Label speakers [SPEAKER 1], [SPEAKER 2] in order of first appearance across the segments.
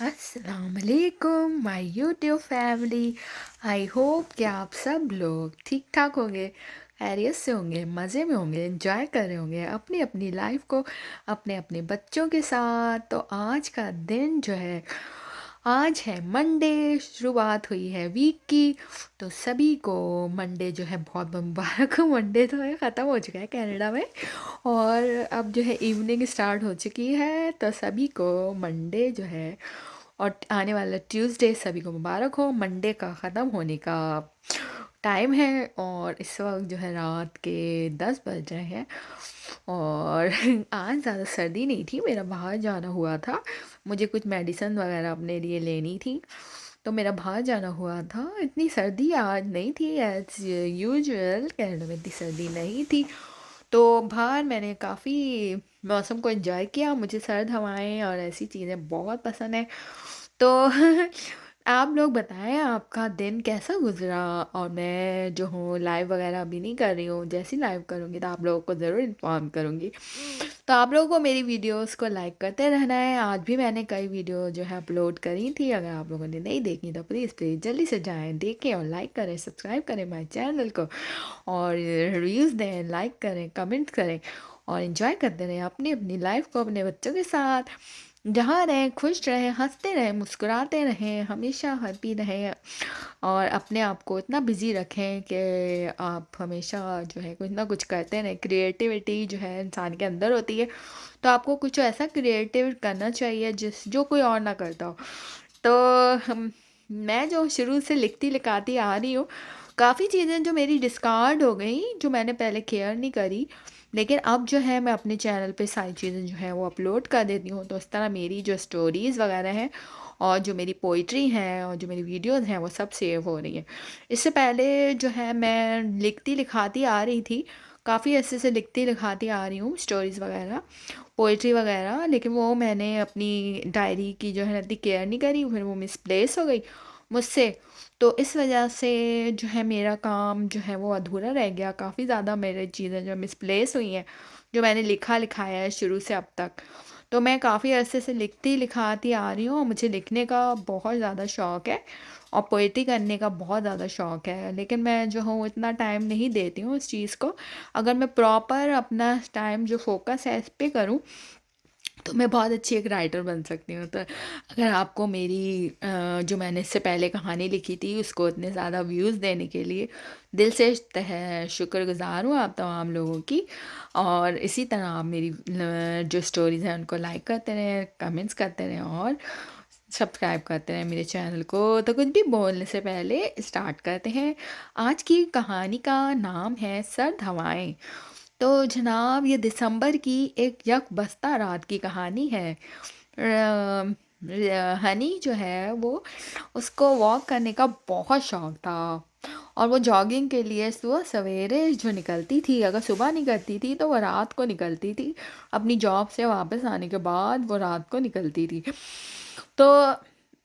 [SPEAKER 1] अस्सलाम वालेकुम my YouTube family. I hope कि आप सब लोग ठीक ठाक होंगे, खैरियत से होंगे, मज़े में होंगे, एंजॉय कर रहे होंगे अपनी अपनी लाइफ को अपने अपने बच्चों के साथ। तो आज का दिन जो है, आज है मंडे, शुरुआत हुई है वीक की। तो सभी को मंडे जो है बहुत मुबारक हो। मंडे तो है ख़त्म हो चुका है कनाडा में, और अब जो है इवनिंग स्टार्ट हो चुकी है। तो सभी को मंडे जो है और आने वाला ट्यूसडे सभी को मुबारक हो। मंडे का ख़त्म होने का टाइम है और इस वक्त जो है रात के 10 बज रहे हैं। और आज ज़्यादा सर्दी नहीं थी, मेरा बाहर जाना हुआ था, मुझे कुछ मेडिसिन वगैरह अपने लिए लेनी थी, तो मेरा बाहर जाना हुआ था। इतनी सर्दी आज नहीं थी, एज यूजुअल कनाडा में इतनी सर्दी नहीं थी। तो बाहर मैंने काफ़ी मौसम को एंजॉय किया। मुझे सर्द हवाएं और ऐसी चीज़ें बहुत पसंद है। तो आप लोग बताएं आपका दिन कैसा गुजरा। और मैं जो हूँ लाइव वगैरह अभी नहीं कर रही हूँ, जैसी लाइव करूँगी तो आप लोगों को ज़रूर इन्फॉर्म करूँगी। तो आप लोगों को मेरी वीडियोस को लाइक करते रहना है। आज भी मैंने कई वीडियो जो है अपलोड करी थी, अगर आप लोगों ने नहीं देखी तो प्लीज़ प्लीज़ जल्दी से जाएं, देखें और लाइक करें, सब्सक्राइब करें माय चैनल को, और रिव्यूज़ दें, लाइक करें, कमेंट करें और इन्जॉय करते रहें अपनी अपनी लाइफ को अपने बच्चों के साथ। जहाँ रहें खुश रहें, हंसते रहें, मुस्कुराते रहें, हमेशा हैप्पी रहें, और अपने आप को इतना बिज़ी रखें कि आप हमेशा जो है कुछ ना कुछ करते रहें। क्रिएटिविटी जो है इंसान के अंदर होती है, तो आपको कुछ ऐसा क्रिएटिव करना चाहिए जो कोई और ना करता हो। तो हम मैं जो शुरू से लिखती लिखाती आ रही हूँ, काफ़ी चीज़ें जो मेरी डिस्कार्ड हो गई, जो मैंने पहले केयर नहीं करी, लेकिन अब जो है मैं अपने चैनल पे सारी चीज़ें जो है वो अपलोड कर देती हूँ। तो इस तरह मेरी जो स्टोरीज़ वगैरह हैं और जो मेरी पोइट्री हैं और जो मेरी वीडियोज़ हैं वो सब सेव हो रही हैं। इससे पहले जो है मैं लिखती लिखाती आ रही थी, काफ़ी ऐसे से लिखती लिखाती आ रही हूँ स्टोरीज़ वगैरह, पोइट्री वगैरह, लेकिन वो मैंने अपनी डायरी की जो है इतनी केयर नहीं करी, फिर वो मिसप्लेस हो गई मुझसे। तो इस वजह से जो है मेरा काम जो है वो अधूरा रह गया। काफ़ी ज़्यादा मेरी चीज़ें जो मिसप्लेस हुई हैं, जो मैंने लिखा लिखाया है शुरू से अब तक। तो मैं काफ़ी अरसे से लिखती लिखाती आ रही हूँ और मुझे लिखने का बहुत ज़्यादा शौक़ है और पोइट्री करने का बहुत ज़्यादा शौक़ है, लेकिन मैं जो हूँ इतना टाइम नहीं देती हूँ इस चीज़ को। अगर मैं प्रॉपर अपना टाइम जो फोकस है इस पे करूँ तो मैं बहुत अच्छी एक राइटर बन सकती हूँ। तो अगर आपको मेरी जो मैंने इससे पहले कहानी लिखी थी उसको इतने ज़्यादा व्यूज़ देने के लिए दिल से शुक्रगुज़ार हूँ आप तमाम लोगों की। और इसी तरह आप मेरी जो स्टोरीज़ हैं उनको लाइक करते रहें, कमेंट्स करते रहें और सब्सक्राइब करते रहें मेरे चैनल को। तो कुछ भी बोलने से पहले स्टार्ट करते हैं। आज की कहानी का नाम है सर्द हवाएं। तो जनाब ये दिसंबर की एक यक बस्ता रात की कहानी है। हनी जो है वो उसको वॉक करने का बहुत शौक था, और वो जॉगिंग के लिए सुबह सवेरे जो निकलती थी, अगर सुबह नहीं करती थी तो वो रात को निकलती थी। अपनी जॉब से वापस आने के बाद वो रात को निकलती थी। तो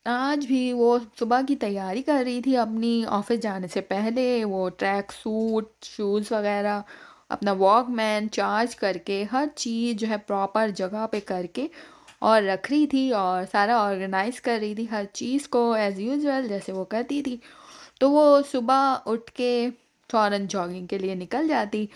[SPEAKER 1] आज भी वो सुबह की तैयारी कर रही थी अपनी ऑफिस जाने से पहले। वो ट्रैक सूट, शूज़ वगैरह, अपना वॉकमैन चार्ज करके हर चीज़ जो है प्रॉपर जगह पे करके और रख रही थी, और सारा ऑर्गेनाइज कर रही थी हर चीज़ को एज़ यूजुअल जैसे वो करती थी। तो वो सुबह उठ के फ़ौरन जॉगिंग के लिए निकल जाती।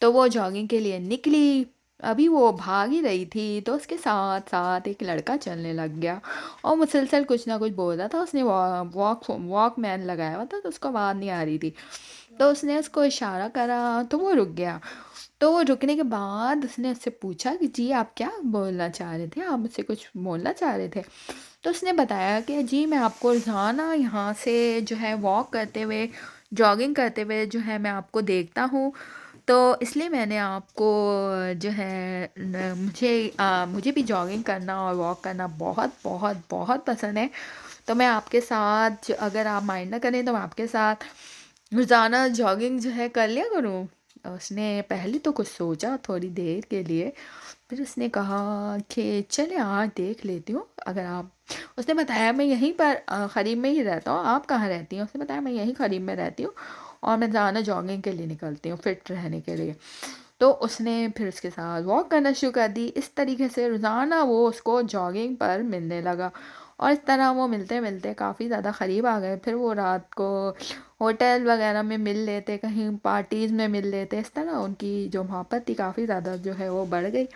[SPEAKER 1] तो वो जॉगिंग के लिए निकली, अभी वो भाग ही रही थी तो उसके साथ साथ एक लड़का चलने लग गया और मुसलसल कुछ ना कुछ बोल रहा था। उसने वॉकमैन लगाया हुआ था तो उसको आवाज़ नहीं आ रही थी, तो उसने उसको इशारा करा तो वो रुक गया। तो वो रुकने के बाद उसने उससे पूछा कि जी आप क्या बोलना चाह रहे थे, आप मुझसे कुछ बोलना चाह रहे थे। तो उसने बताया कि जी मैं आपको रोज़ाना यहाँ से जो है वॉक करते हुए, जॉगिंग करते हुए जो है मैं आपको देखता हूँ, तो इसलिए मैंने आपको जो है मुझे भी जॉगिंग करना और वॉक करना बहुत बहुत बहुत पसंद है। तो मैं आपके साथ अगर आप माइंड ना करें तो मैं आपके साथ रोज़ाना जॉगिंग जो है कर लिया करूँ। उसने पहले तो कुछ सोचा थोड़ी देर के लिए, फिर उसने कहा कि चले आज देख लेती हूँ अगर आप। उसने बताया मैं यहीं पर क़रीब में ही रहता हूँ, आप कहाँ रहती हैं? उसने बताया मैं यहीं क़रीब में रहती हूँ और मैं रोज़ाना जॉगिंग के लिए निकलती हूँ फिट रहने के लिए। तो उसने फिर उसके साथ वॉक करना शुरू कर दी। इस तरीके से रोज़ाना वो उसको जॉगिंग पर मिलने लगा और इस तरह वो मिलते मिलते काफ़ी ज़्यादा क़रीब आ गए। फिर वो रात को होटल वगैरह में मिल लेते, कहीं पार्टीज़ में मिल लेते। इस तरह उनकी जो मोहब्बत थी काफ़ी ज़्यादा जो है वो बढ़ गई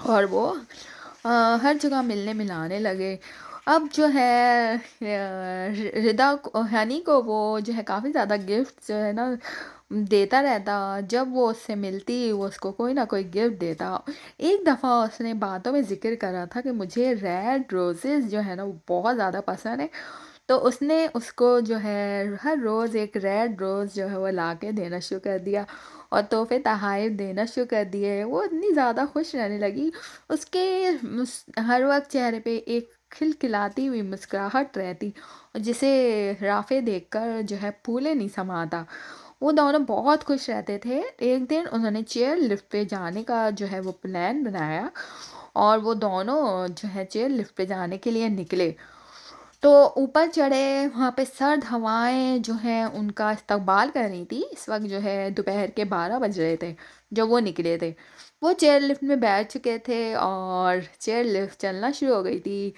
[SPEAKER 1] और वो हर जगह मिलने मिलाने लगे। अब जो है रिदा को, हनी को वो जो है काफ़ी ज़्यादा गिफ्ट जो है ना देता रहता। जब वो उससे मिलती वो उसको कोई ना कोई गिफ्ट देता। एक दफ़ा उसने बातों में ज़िक्र करा था कि मुझे रेड रोज़ेज़ जो है ना वो बहुत ज़्यादा पसंद है। तो उसने उसको जो है हर रोज़ एक रेड रोज़ जो है वो लाके देना शुरू कर दिया और तोहफ़े तोहाइफ देना शुरू कर दिए। वो इतनी ज़्यादा खुश रहने लगी, उसके हर वक़्त चेहरे पे एक खिलखिलाती हुई मुस्कुराहट रहती और जिसे राफ़े देखकर जो है फूले नहीं समाता। वो दोनों बहुत खुश रहते थे। एक दिन उन्होंने चेयर लिफ्ट पे जाने का जो है वो प्लान बनाया और वो दोनों जो है चेयर लिफ्ट पे जाने के लिए निकले। तो ऊपर चढ़े, वहाँ पे सर्द हवाएँ जो हैं उनका इस्तकबाल कर रही थी। इस वक़्त जो है दोपहर के 12 बज रहे थे, जब वो निकले थे। वो चेयर लिफ्ट में बैठ चुके थे और चेयर लिफ्ट चलना शुरू हो गई थी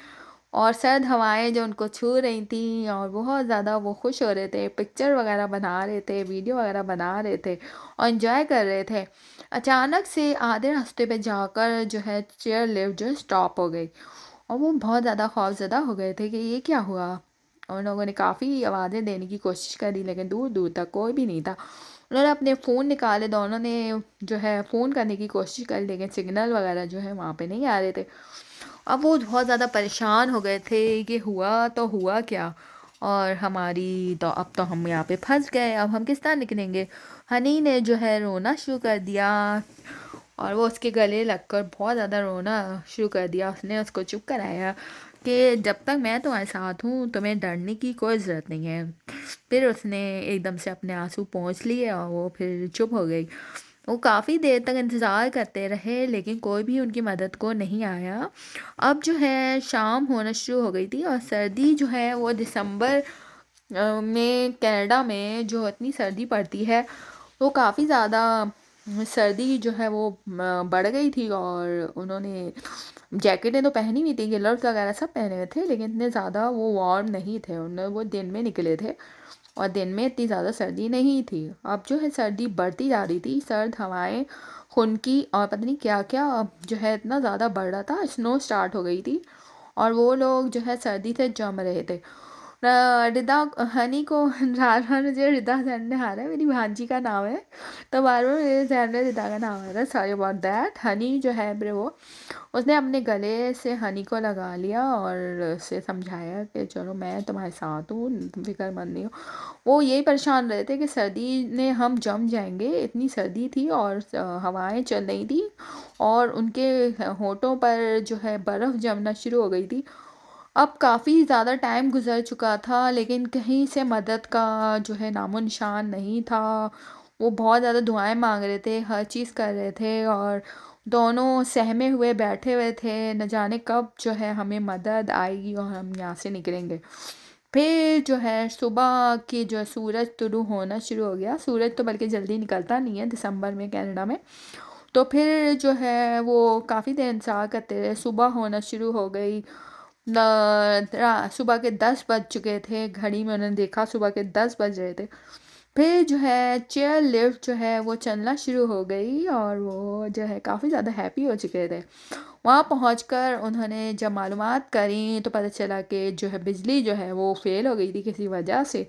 [SPEAKER 1] और सर्द हवाएँ जो उनको छू रही थीं और बहुत ज़्यादा वो खुश हो रहे थे, पिक्चर वग़ैरह बना रहे थे, वीडियो वग़ैरह बना रहे थे और एन्जॉय कर रहे थे। अचानक से आधे रास्ते पे जाकर जो है चेयर लिफ्ट जो है स्टॉप हो गई और वो बहुत ज़्यादा खौफ़ज़दा हो गए थे कि ये क्या हुआ? उन लोगों ने काफ़ी आवाज़ें देने की कोशिश करी लेकिन दूर-दूर तक कोई भी नहीं था। उन्होंने अपने फ़ोन निकाले, दोनों ने जो है फ़ोन करने की कोशिश करी लेकिन सिग्नल वग़ैरह जो है वहाँ पे नहीं आ रहे थे। अब वो बहुत ज़्यादा परेशान हो गए थे कि हुआ तो हुआ क्या? और हमारी तो अब तो हम यहाँ पे फँस गए, अब हम किस तरह निकलेंगे? हनी ने जो है रोना शुरू कर दिया और वो उसके गले लगकर बहुत ज़्यादा रोना शुरू कर दिया। उसने उसको चुप कराया कि जब तक मैं तुम्हारे साथ हूँ तुम्हें डरने की कोई ज़रूरत नहीं है। फिर उसने एकदम से अपने आंसू पोंछ लिए और वो फिर चुप हो गई। वो काफ़ी देर तक इंतज़ार करते रहे लेकिन कोई भी उनकी मदद को नहीं आया। अब जो है शाम होना शुरू हो गई थी और सर्दी जो है वो दिसंबर में कनाडा में जो इतनी सर्दी पड़ती है वो काफ़ी ज़्यादा सर्दी जो है वो बढ़ गई थी और उन्होंने जैकेटें तो पहनी हुई थी, ग्लव्स वगैरह सब पहने हुए थे लेकिन इतने ज़्यादा वो वार्म नहीं थे। वो दिन में निकले थे और दिन में इतनी ज़्यादा सर्दी नहीं थी। अब जो है सर्दी बढ़ती जा रही थी, सर्द हवाएं, खुनकी और पता नहीं क्या-क्या जो है इतना ज़्यादा बढ़ रहा था, स्नो स्टार्ट हो गई थी और वो लोग जो है सर्दी से जम रहे थे। रिदा हनी को बार-बार मुझे रिदा ज़हन में आ रहा है, मेरी भांजी का नाम है, तो बार-बार मेरे ज़हन में रिदा का नाम आ रहा है, सॉरी अबाउट दैट। हनी जो है फिर वो उसने अपने गले से हनी को लगा लिया और उसे समझाया कि चलो मैं तुम्हारे साथ हूँ, तुम फ़िक्रमंद नहीं हो। वो यही परेशान रहे थे कि सर्दी ने हम जम जाएँगे, इतनी सर्दी थी और हवाएँ चल रही थी और उनके होठों पर जो है बर्फ़ जमना शुरू हो गई थी। अब काफ़ी ज़्यादा टाइम गुज़र चुका था लेकिन कहीं से मदद का जो है नामो-निशान नहीं था। वो बहुत ज़्यादा दुआएँ माँग रहे थे, हर चीज़ कर रहे थे और दोनों सहमे हुए बैठे हुए थे, न जाने कब जो है हमें मदद आएगी और हम यहाँ से निकलेंगे। फिर जो है सुबह की जो सूरज तुलू होना शुरू हो गया, सूरज तो बल्कि जल्दी निकलता नहीं है दिसंबर में कनाडा में। तो फिर जो है वो काफ़ी देर इंतज़ार करते रहे, सुबह होना शुरू हो गई। सुबह के 10 बज चुके थे, घड़ी में उन्होंने देखा सुबह के 10 बज रहे थे। फिर जो है चेयर लिफ्ट जो है वो चलना शुरू हो गई और वो जो है काफ़ी ज़्यादा हैप्पी हो चुके थे। वहाँ पहुँचकर उन्होंने जब मालूमात करी तो पता चला कि जो है बिजली जो है वो फ़ेल हो गई थी किसी वजह से,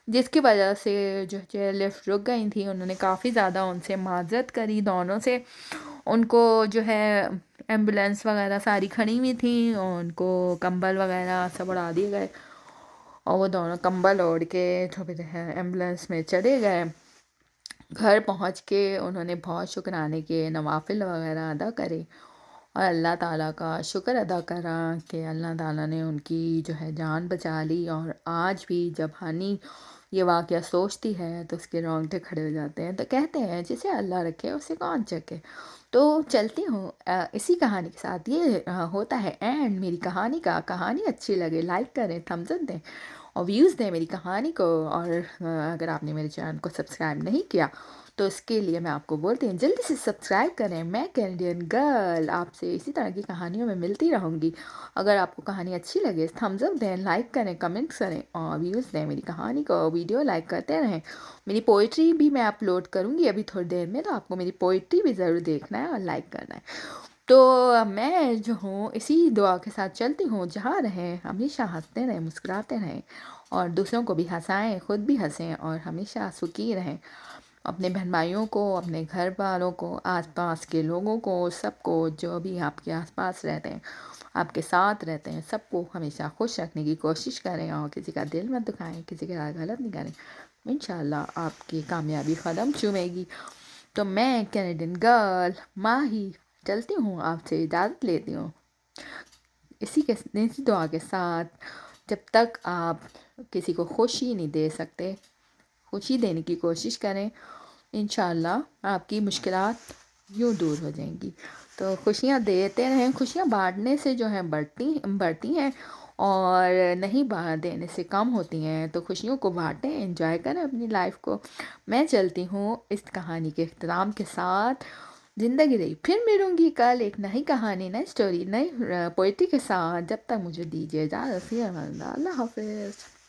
[SPEAKER 1] जिसकी वजह से जो चेयर लिफ्ट रुक गई थी। उन्होंने काफ़ी ज़्यादा उनसे माज़रत करी दोनों से। उनको जो है एम्बुलेंस वगैरह सारी खड़ी हुई थी और उनको कंबल वगैरह सब उड़ा दिए गए और वो दोनों कंबल ओढ़ के तो फिर है एम्बुलेंस में चले गए। घर पहुंच के उन्होंने बहुत शुक्राने के नवाफिल वगैरह अदा करे और अल्लाह ताला का शुक्र अदा करा कि अल्लाह ताला ने उनकी जो है जान बचा ली। और आज भी जब हनी ये वाक़या सोचती है तो उसके रोंगटे खड़े हो जाते हैं। तो कहते हैं जिसे अल्लाह रखे उसे कौन चखे। तो चलती हूँ इसी कहानी के साथ। ये होता है एंड मेरी कहानी का। कहानी अच्छी लगे लाइक करें, थम्स अप दें और व्यूज़ दें मेरी कहानी को। और अगर आपने मेरे चैनल को सब्सक्राइब नहीं किया तो इसके लिए मैं आपको बोलती हूँ जल्दी से सब्सक्राइब करें। मैं कैनेडियन गर्ल आपसे इसी तरह की कहानियों में मिलती रहूँगी। अगर आपको कहानी अच्छी लगे थम्स अप दें, लाइक करें, कमेंट्स करें और व्यूज़ दें मेरी कहानी को, वीडियो लाइक करते रहें। मेरी पोइट्री भी मैं अपलोड करूँगी अभी थोड़ी देर में, तो आपको मेरी पोइट्री भी ज़रूर देखना है और लाइक करना है। तो मैं जो हूँ इसी दुआ के साथ चलती हूँ, जहाँ रहें हमेशा हँसते रहें, मुस्कुराते रहें और दूसरों को भी हँसाएँ, खुद भी हँसें और हमेशा सुखी रहें। अपने बहन भाइयों को, अपने घर वालों को, आसपास के लोगों को, सबको जो भी आपके आसपास रहते हैं, आपके साथ रहते हैं, सबको हमेशा खुश रखने की कोशिश करें और किसी का दिल मत दुखाएं, किसी के साथ गलत नहीं करें। इंशाल्लाह आपकी कामयाबी कदम चूमेगी। तो मैं कैनेडियन गर्ल माही चलती हूँ, आपसे इजाज़त लेती हूँ इसी दुआ के साथ, जब तक आप किसी को खुशी नहीं दे सकते, खुशी देने की कोशिश करें। इंशाल्लाह आपकी मुश्किलात यूँ दूर हो जाएंगी। तो खुशियाँ देते रहें, खुशियाँ बांटने से जो है बढ़ती बढ़ती हैं और नहीं देने से कम होती हैं। तो खुशियों को बांटें, एंजॉय करें अपनी लाइफ को। मैं चलती हूँ इस कहानी के इख्तिताम के साथ। ज़िंदगी रही फिर मिलूँगी कल एक नई कहानी, नई स्टोरी, नई पोइट्री के साथ। जब तक मुझे दीजिए इजाज़त, अल्लाह हाफ़िज़।